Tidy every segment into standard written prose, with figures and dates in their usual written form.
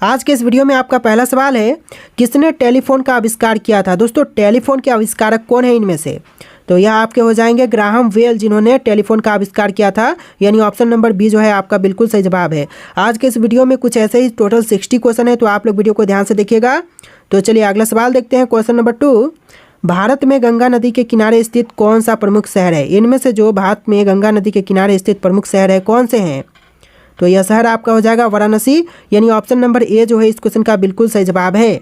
आज के इस वीडियो में आपका पहला सवाल है, किसने टेलीफोन का आविष्कार किया था। दोस्तों टेलीफोन के आविष्कारक कौन है इनमें से? तो यह आपके हो जाएंगे ग्राहम बेल, जिन्होंने टेलीफोन का आविष्कार किया था, यानी ऑप्शन नंबर बी जो है आपका बिल्कुल सही जवाब है। आज के इस वीडियो में कुछ ऐसे ही टोटल 60 क्वेश्चन है, तो आप लोग वीडियो को ध्यान से देखिएगा। तो चलिए अगला सवाल देखते हैं। क्वेश्चन नंबर 2, भारत में गंगा नदी के किनारे स्थित कौन सा प्रमुख शहर है? इनमें से जो भारत में गंगा नदी के किनारे स्थित प्रमुख शहर है कौन से हैं? तो यह शहर आपका हो जाएगा वाराणसी, यानी ऑप्शन नंबर ए जो है इस क्वेश्चन का बिल्कुल सही जवाब है।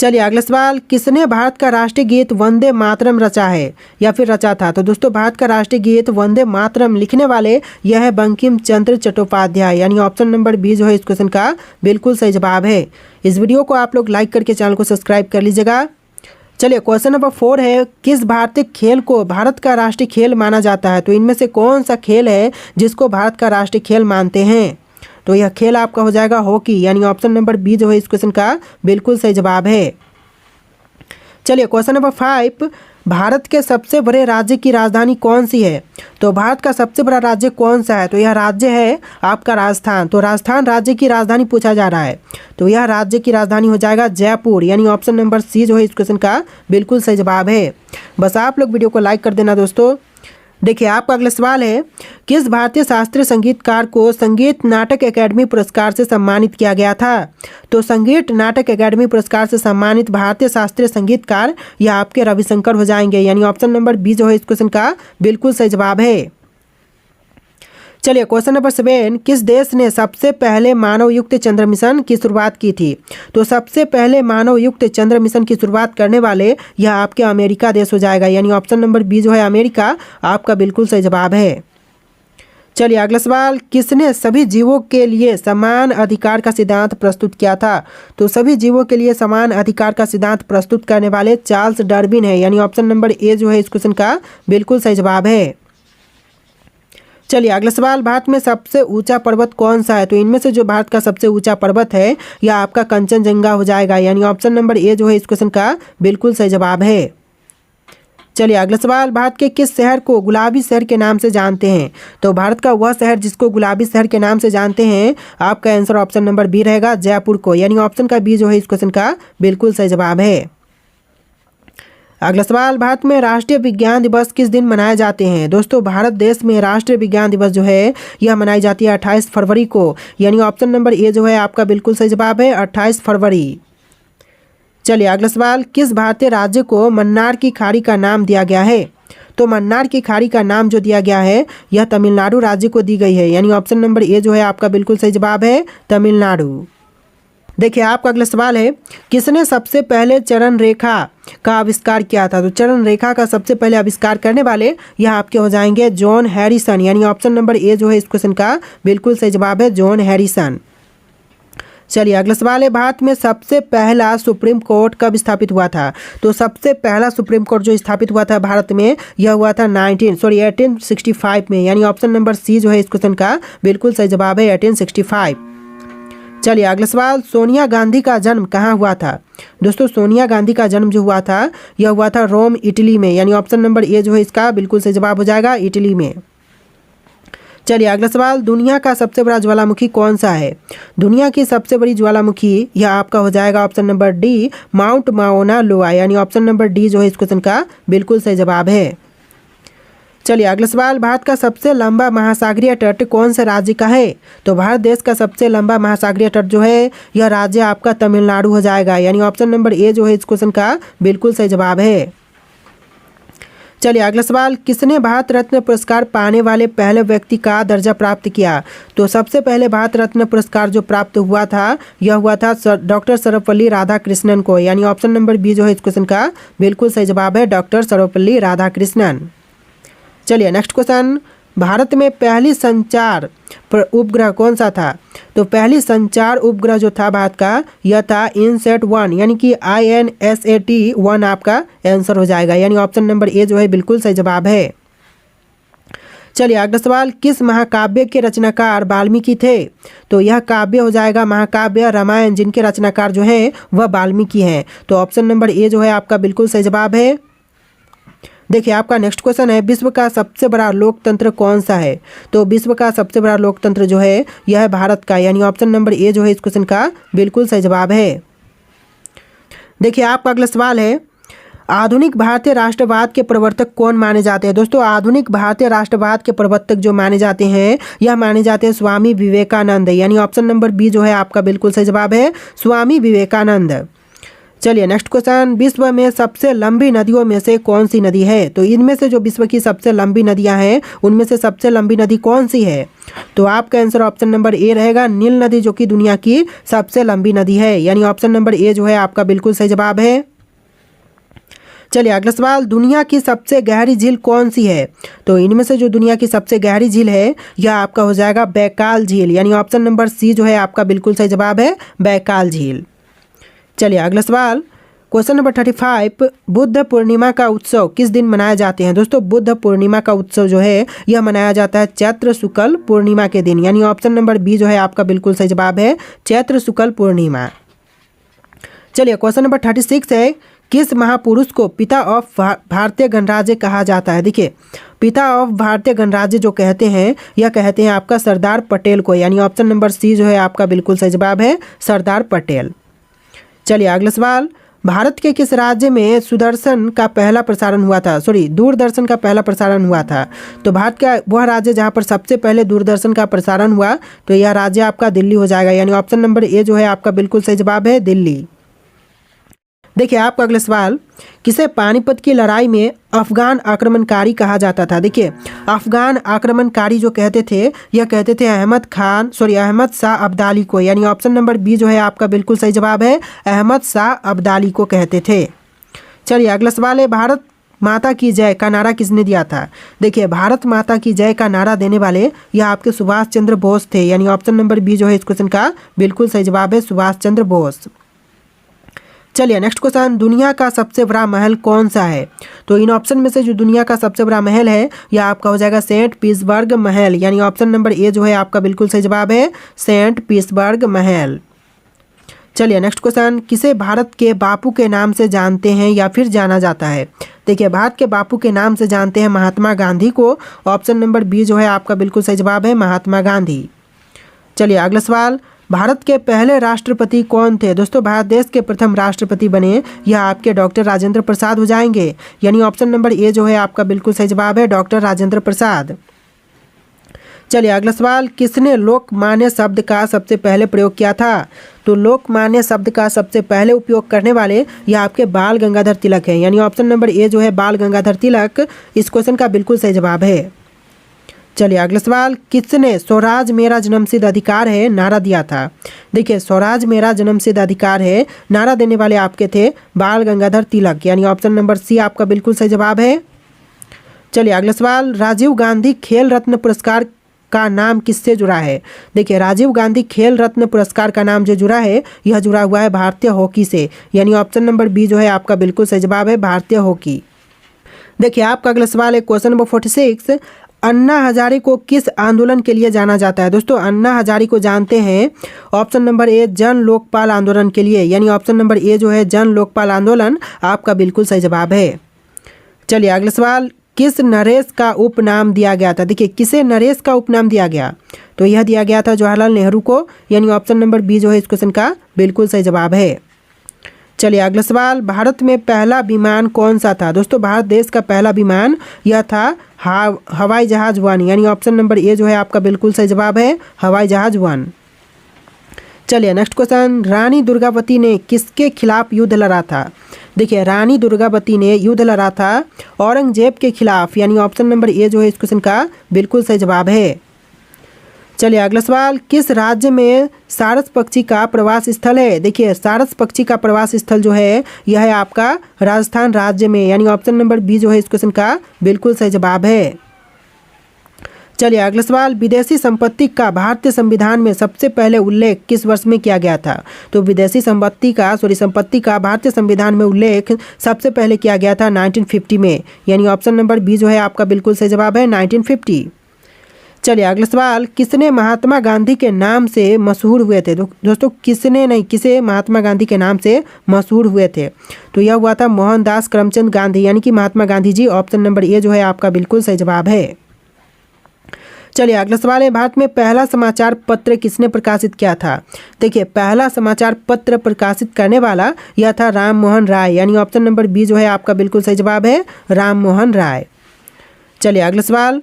चलिए अगला सवाल, किसने भारत का राष्ट्रीय गीत वंदे मातरम रचा है या फिर रचा था? तो दोस्तों भारत का राष्ट्रीय गीत वंदे मातरम लिखने वाले यह है बंकिम चंद्र चट्टोपाध्याय, यानी ऑप्शन नंबर बी जो है इस क्वेश्चन का बिल्कुल सही जवाब है। इस वीडियो को आप लोग लाइक करके चैनल को सब्सक्राइब कर लीजिएगा। चलिए क्वेश्चन नंबर 4 है, किस भारतीय खेल को भारत का राष्ट्रीय खेल माना जाता है? तो इनमें से कौन सा खेल है जिसको भारत का राष्ट्रीय खेल मानते हैं? तो यह खेल आपका हो जाएगा हॉकी, यानी ऑप्शन नंबर बी जो है इस क्वेश्चन का बिल्कुल सही जवाब है। चलिए क्वेश्चन नंबर 5, भारत के सबसे बड़े राज्य की राजधानी कौन सी है? तो भारत का सबसे बड़ा राज्य कौन सा है? तो यह राज्य है आपका राजस्थान। तो राजस्थान राज्य की राजधानी पूछा जा रहा है, तो यह राज्य की राजधानी हो जाएगा जयपुर, यानी ऑप्शन नंबर सी जो है इस क्वेश्चन का बिल्कुल सही जवाब है। बस आप लोग वीडियो को लाइक कर देना दोस्तों। देखिए आपका अगला सवाल है, किस भारतीय शास्त्रीय संगीतकार को संगीत नाटक अकेडमी पुरस्कार से सम्मानित किया गया था? तो संगीत नाटक अकेडमी पुरस्कार से सम्मानित भारतीय शास्त्रीय संगीतकार यह आपके रविशंकर हो जाएंगे, यानी ऑप्शन नंबर बी जो है इस क्वेश्चन का बिल्कुल सही जवाब है। चलिए क्वेश्चन नंबर 7, किस देश ने सबसे पहले मानव युक्त चंद्र मिशन की शुरुआत की थी? तो सबसे पहले मानव युक्त चंद्र मिशन की शुरुआत करने वाले यह आपके अमेरिका देश हो जाएगा, यानी ऑप्शन नंबर बी जो है अमेरिका आपका बिल्कुल सही जवाब है। चलिए अगला सवाल, किसने सभी जीवों के लिए समान अधिकार का सिद्धांत प्रस्तुत किया था? तो सभी जीवों के लिए समान अधिकार का सिद्धांत प्रस्तुत करने वाले चार्ल्स डार्विन है, यानी ऑप्शन नंबर ए जो है इस क्वेश्चन का बिल्कुल सही जवाब है। चलिए अगला सवाल, भारत में सबसे ऊंचा पर्वत कौन सा है? तो इनमें से जो भारत का सबसे ऊंचा पर्वत है यह आपका कंचनजंगा हो जाएगा, यानी ऑप्शन नंबर ए जो है इस क्वेश्चन का बिल्कुल सही जवाब है। चलिए अगला सवाल, भारत के किस शहर को गुलाबी शहर के नाम से जानते हैं? तो भारत का वह शहर जिसको गुलाबी शहर के नाम से जानते हैं, आपका आंसर ऑप्शन नंबर बी रहेगा जयपुर को, यानी ऑप्शन का बी जो है इस क्वेश्चन का बिल्कुल सही जवाब है। अगला सवाल, भारत में राष्ट्रीय विज्ञान दिवस किस दिन मनाए जाते हैं? दोस्तों भारत देश में राष्ट्रीय विज्ञान दिवस जो है यह मनाई जाती है 28 फरवरी को, यानी ऑप्शन नंबर ए जो है आपका बिल्कुल सही जवाब है 28 फरवरी। चलिए अगला सवाल, किस भारतीय राज्य को मन्नार की खाड़ी का नाम दिया गया है? तो मन्नार की खाड़ी का नाम जो दिया गया है यह तमिलनाडु राज्य को दी गई है, यानी ऑप्शन नंबर ए जो है आपका बिल्कुल सही जवाब है तमिलनाडु। देखिए आपका अगला सवाल है, किसने सबसे पहले चरण रेखा का आविष्कार किया था? तो चरण रेखा का सबसे पहले आविष्कार करने वाले यह आपके हो जाएंगे जॉन हैरिसन, यानी ऑप्शन नंबर ए जो है इस क्वेश्चन का बिल्कुल सही जवाब है जॉन हैरिसन। चलिए अगला सवाल है, भारत में सबसे पहला सुप्रीम कोर्ट कब स्थापित हुआ था? तो सबसे पहला सुप्रीम कोर्ट जो स्थापित हुआ था भारत में यह हुआ था 1865 में, यानी ऑप्शन नंबर सी जो है इस क्वेश्चन का बिल्कुल सही जवाब है 1865। चलिए अगला सवाल, सोनिया गांधी का जन्म कहाँ हुआ था? दोस्तों सोनिया गांधी का जन्म जो हुआ था यह हुआ था रोम इटली में, यानी ऑप्शन नंबर ए जो है इसका बिल्कुल सही जवाब हो जाएगा इटली में। चलिए अगला सवाल, दुनिया का सबसे बड़ा ज्वालामुखी कौन सा है? दुनिया की सबसे बड़ी ज्वालामुखी यह आपका हो जाएगा option number D mount Mauna लोआ, यानी ऑप्शन नंबर डी जो है इस क्वेश्चन का बिल्कुल सही जवाब है। चलिए अगला सवाल, भारत का सबसे लंबा महासागरीय तट कौन से राज्य का है? तो भारत देश का सबसे लंबा महासागरीय तट जो है यह राज्य आपका तमिलनाडु हो जाएगा, यानी ऑप्शन नंबर ए जो है इस क्वेश्चन का बिल्कुल सही जवाब है। चलिए अगला सवाल, किसने भारत रत्न पुरस्कार पाने वाले पहले व्यक्ति का दर्जा प्राप्त किया? तो सबसे पहले भारत रत्न पुरस्कार जो प्राप्त हुआ था यह हुआ था डॉक्टर सर्वपल्ली राधाकृष्णन को, यानी ऑप्शन नंबर बी जो है इस क्वेश्चन का बिल्कुल सही जवाब है डॉक्टर सर्वपल्ली राधाकृष्णन। चलिए नेक्स्ट क्वेश्चन, भारत में पहली संचार उपग्रह कौन सा था? तो पहली संचार उपग्रह जो था भारत का यह था इनसैट 1, यानी कि INSAT 1 आपका आंसर हो जाएगा, यानी ऑप्शन नंबर ए जो है बिल्कुल सही जवाब है। चलिए अगला सवाल, किस महाकाव्य के रचनाकार वाल्मीकि थे? तो यह काव्य हो जाएगा महाकाव्य रामायण, जिनके रचनाकार जो है वह वाल्मीकि हैं, तो ऑप्शन नंबर ए जो है आपका बिल्कुल सही जवाब है। देखिए आपका नेक्स्ट क्वेश्चन है, विश्व का सबसे बड़ा लोकतंत्र कौन सा है? तो विश्व का सबसे बड़ा लोकतंत्र जो है यह है भारत का, यानी ऑप्शन नंबर ए जो है इस क्वेश्चन का बिल्कुल सही जवाब है। देखिए आपका अगला सवाल है, आधुनिक भारतीय राष्ट्रवाद के प्रवर्तक कौन माने जाते हैं? दोस्तों आधुनिक भारतीय राष्ट्रवाद के प्रवर्तक जो माने जाते हैं यह माने जाते हैं स्वामी विवेकानंद, यानी ऑप्शन नंबर बी जो है आपका बिल्कुल सही जवाब है, स्वामी विवेकानंद। चलिए नेक्स्ट क्वेश्चन, विश्व में सबसे लंबी नदियों में से कौन सी नदी है? तो इनमें से जो विश्व की सबसे लंबी नदियां हैं उनमें से सबसे लंबी नदी कौन सी है? तो आपका आंसर ऑप्शन नंबर ए रहेगा, नील नदी, जो कि दुनिया की सबसे लंबी नदी है, यानी ऑप्शन नंबर ए जो है आपका बिल्कुल सही जवाब है। चलिए अगला सवाल, दुनिया की सबसे गहरी झील कौन सी है? तो इनमें से जो दुनिया की सबसे गहरी झील है यह आपका हो जाएगा बैकाल झील, यानी ऑप्शन नंबर सी जो है आपका बिल्कुल सही जवाब है, बैकाल झील। चलिए अगला सवाल, क्वेश्चन नंबर 35, बुद्ध पूर्णिमा का उत्सव किस दिन मनाए जाते हैं? दोस्तों बुद्ध पूर्णिमा का उत्सव जो है यह मनाया जाता है चैत्र शुक्ल पूर्णिमा के दिन, यानी ऑप्शन नंबर बी जो है आपका बिल्कुल सही जवाब है, चैत्र शुक्ल पूर्णिमा। चलिए क्वेश्चन नंबर 36 है, किस महापुरुष को पिता ऑफ भारतीय गणराज्य कहा जाता है? देखिए पिता ऑफ भारतीय गणराज्य जो कहते हैं यह कहते हैं आपका सरदार पटेल को, यानी ऑप्शन नंबर सी जो है आपका बिल्कुल सही जवाब है, सरदार पटेल। चलिए अगला सवाल, भारत के किस राज्य में दूरदर्शन का पहला प्रसारण हुआ था? तो भारत का वह राज्य जहां पर सबसे पहले दूरदर्शन का प्रसारण हुआ तो यह राज्य आपका दिल्ली हो जाएगा, यानी ऑप्शन नंबर ए जो है आपका बिल्कुल सही जवाब है, दिल्ली। देखिए आपका अगला सवाल, किसे पानीपत की लड़ाई में अफगान आक्रमणकारी कहा जाता था? देखिए अफगान आक्रमणकारी जो कहते थे यह कहते थे अहमद शाह अब्दाली को, यानी ऑप्शन नंबर बी जो है आपका बिल्कुल सही जवाब है, अहमद शाह अब्दाली को कहते थे। चलिए अगला सवाल है, भारत माता की जय का नारा किसने दिया था? देखिए भारत माता की जय का नारा देने वाले यह आपके सुभाष चंद्र बोस थे, यानी ऑप्शन नंबर बी जो है इस क्वेश्चन का बिल्कुल सही जवाब है, सुभाष चंद्र बोस। चलिए नेक्स्ट क्वेश्चन, दुनिया का सबसे बड़ा महल कौन सा है? तो इन ऑप्शन में से जो दुनिया का सबसे बड़ा महल है यह आपका हो जाएगा सेंट पीटर्सबर्ग महल, यानी ऑप्शन नंबर ए जो है आपका बिल्कुल सही जवाब है, सेंट पीटर्सबर्ग महल। चलिए नेक्स्ट क्वेश्चन, किसे भारत के बापू के नाम से जानते हैं या फिर जाना जाता है? देखिए भारत के बापू के नाम से जानते हैं महात्मा गांधी को, ऑप्शन नंबर बी जो है आपका बिल्कुल सही जवाब है, महात्मा गांधी। चलिए अगला सवाल, भारत के पहले राष्ट्रपति कौन थे? दोस्तों भारत देश के प्रथम राष्ट्रपति बने यह आपके डॉक्टर राजेंद्र प्रसाद हो जाएंगे, यानी ऑप्शन नंबर ए जो है आपका बिल्कुल सही जवाब है, डॉक्टर राजेंद्र प्रसाद। चलिए अगला सवाल, किसने लोकमान्य शब्द का सबसे पहले प्रयोग किया था? तो लोकमान्य शब्द का सबसे पहले उपयोग करने वाले यह आपके बाल गंगाधर तिलक हैं, यानी ऑप्शन नंबर ए जो है बाल गंगाधर तिलक इस क्वेश्चन का बिल्कुल सही जवाब है। चलिए अगला सवाल, किसने स्वराज मेरा जन्मसिद्ध अधिकार है नारा दिया था? देखिए स्वराज मेरा जन्मसिद्ध अधिकार है नारा देने वाले आपके थे बाल गंगाधर तिलक, यानी ऑप्शन नंबर सी आपका बिल्कुल सही जवाब है। चलिए अगला सवाल, राजीव गांधी खेल रत्न पुरस्कार का नाम किससे जुड़ा है? देखिए राजीव गांधी खेल रत्न पुरस्कार का नाम जो जुड़ा है यह जुड़ा हुआ है भारतीय हॉकी से, यानी ऑप्शन नंबर बी जो है आपका बिल्कुल सही जवाब है, भारतीय हॉकी। देखिए आपका अगला सवाल है क्वेश्चन नंबर 46, अन्ना हजारे को किस आंदोलन के लिए जाना जाता है? दोस्तों अन्ना हजारे को जानते हैं ऑप्शन नंबर ए जन लोकपाल आंदोलन के लिए, यानी ऑप्शन नंबर ए जो है जन लोकपाल आंदोलन आपका बिल्कुल सही जवाब है। चलिए अगला सवाल, किस नरेश का उपनाम दिया गया था? देखिए किसे नरेश का उपनाम दिया गया? तो यह दिया गया था जवाहरलाल नेहरू को, यानी ऑप्शन नंबर बी जो है इस क्वेश्चन का बिल्कुल सही जवाब है। चलिए अगला सवाल, भारत में पहला विमान कौन सा था? दोस्तों भारत देश का पहला विमान यह था हवाई जहाज 1, यानी ऑप्शन नंबर ए जो है आपका बिल्कुल सही जवाब है, हवाई जहाज 1। चलिए नेक्स्ट क्वेश्चन, रानी दुर्गावती ने किसके खिलाफ युद्ध लड़ा था? देखिए रानी दुर्गावती ने युद्ध लड़ा था औरंगजेब के खिलाफ, यानी ऑप्शन नंबर ए जो है इस क्वेश्चन का बिल्कुल सही जवाब है। चलिए अगला सवाल, किस राज्य में सारस पक्षी का प्रवास स्थल है? देखिए सारस पक्षी का प्रवास स्थल जो है यह है आपका राजस्थान राज्य में, यानी ऑप्शन नंबर बी जो है इस क्वेश्चन का बिल्कुल सही जवाब है। चलिए अगला सवाल, विदेशी संपत्ति का भारतीय संविधान में सबसे पहले उल्लेख किस वर्ष में किया गया था? तो विदेशी संपत्ति का भारतीय संविधान में उल्लेख सबसे पहले किया गया था 1950 में, यानी ऑप्शन नंबर बी जो है आपका बिल्कुल सही जवाब है, 1950। चलिए अगला सवाल, किसने महात्मा गांधी के नाम से मशहूर हुए थे? दोस्तों किसने नहीं, किसे महात्मा गांधी के नाम से मशहूर हुए थे? तो यह हुआ था मोहनदास करमचंद गांधी, यानी कि Mahatma Gandhi ji. Option number A जो है आपका बिल्कुल सही जवाब है। चलिए अगला सवाल है, भारत में पहला समाचार पत्र किसने प्रकाशित किया था? देखिए पहला समाचार पत्र प्रकाशित करने वाला यह था राम मोहन राय, यानी ऑप्शन नंबर बी जो है आपका बिल्कुल सही जवाब है, राम मोहन राय। चलिए अगला सवाल,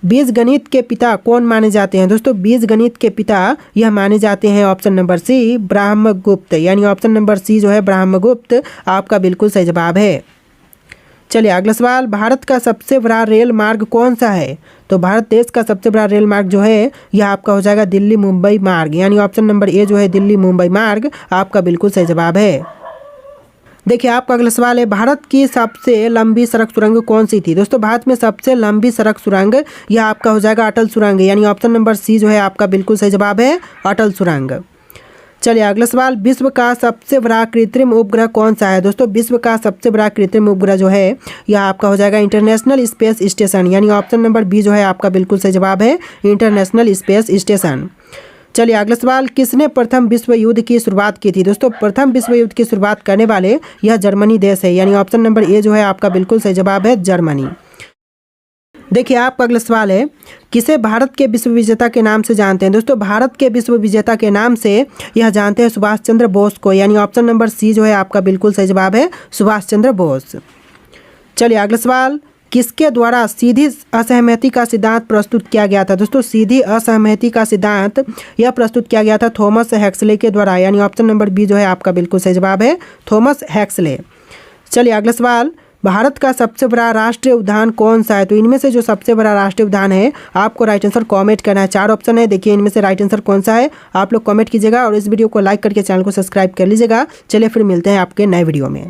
बीजगणित के पिता कौन माने जाते हैं? दोस्तों बीजगणित के पिता यह माने जाते हैं ऑप्शन नंबर सी, ब्रह्मगुप्त, यानी ऑप्शन नंबर सी जो है ब्रह्मगुप्त आपका बिल्कुल सही जवाब है। चलिए अगला सवाल, भारत का सबसे बड़ा रेल मार्ग कौन सा है? तो भारत देश का सबसे बड़ा रेल मार्ग जो है यह आपका हो जाएगा दिल्ली मुंबई मार्ग, यानी ऑप्शन नंबर ए जो है दिल्ली मुंबई मार्ग आपका बिल्कुल सही जवाब है। देखिए आपका अगला सवाल है, भारत की सबसे लंबी सड़क सुरंग कौन सी थी? दोस्तों भारत में सबसे लंबी सड़क सुरंग यह आपका हो जाएगा अटल सुरंग, यानी ऑप्शन नंबर सी जो है आपका बिल्कुल सही जवाब है, अटल सुरंग। चलिए अगला सवाल, विश्व का सबसे बड़ा कृत्रिम उपग्रह कौन सा है? दोस्तों विश्व का सबसे बड़ा कृत्रिम उपग्रह जो है यह आपका हो जाएगा इंटरनेशनल स्पेस स्टेशन, यानी ऑप्शन नंबर बी जो है आपका बिल्कुल सही जवाब है, इंटरनेशनल स्पेस स्टेशन। चलिए अगला सवाल, किसने प्रथम विश्व युद्ध की शुरुआत की थी? दोस्तों प्रथम विश्व युद्ध की शुरुआत करने वाले यह जर्मनी देश है, यानी ऑप्शन नंबर ए जो है आपका बिल्कुल सही जवाब है, जर्मनी। देखिए आपका अगला सवाल है, किसे भारत के विश्व विजेता के नाम से जानते हैं? दोस्तों भारत के विश्व विजेता के नाम से यह जानते हैं सुभाष चंद्र बोस को, यानी ऑप्शन नंबर सी जो है आपका बिल्कुल सही जवाब है, सुभाष चंद्र बोस। चलिए अगला सवाल, किसके द्वारा सीधी असहमति का सिद्धांत प्रस्तुत किया गया था? दोस्तों सीधी असहमति का सिद्धांत यह प्रस्तुत किया गया था थॉमस हैक्सले के द्वारा, यानी ऑप्शन नंबर बी जो है आपका बिल्कुल सही जवाब है, थॉमस हैक्सले। चलिए अगला सवाल, भारत का सबसे बड़ा राष्ट्रीय उद्यान कौन सा है? तो इनमें से जो सबसे बड़ा राष्ट्रीय उद्यान है आपको राइट आंसर कमेंट करना है। 4 ऑप्शन है, देखिए इनमें से राइट आंसर कौन सा है आप लोग कमेंट कीजिएगा और इस वीडियो को लाइक करके चैनल को सब्सक्राइब कर लीजिएगा। चलिए फिर मिलते हैं आपके नए वीडियो में।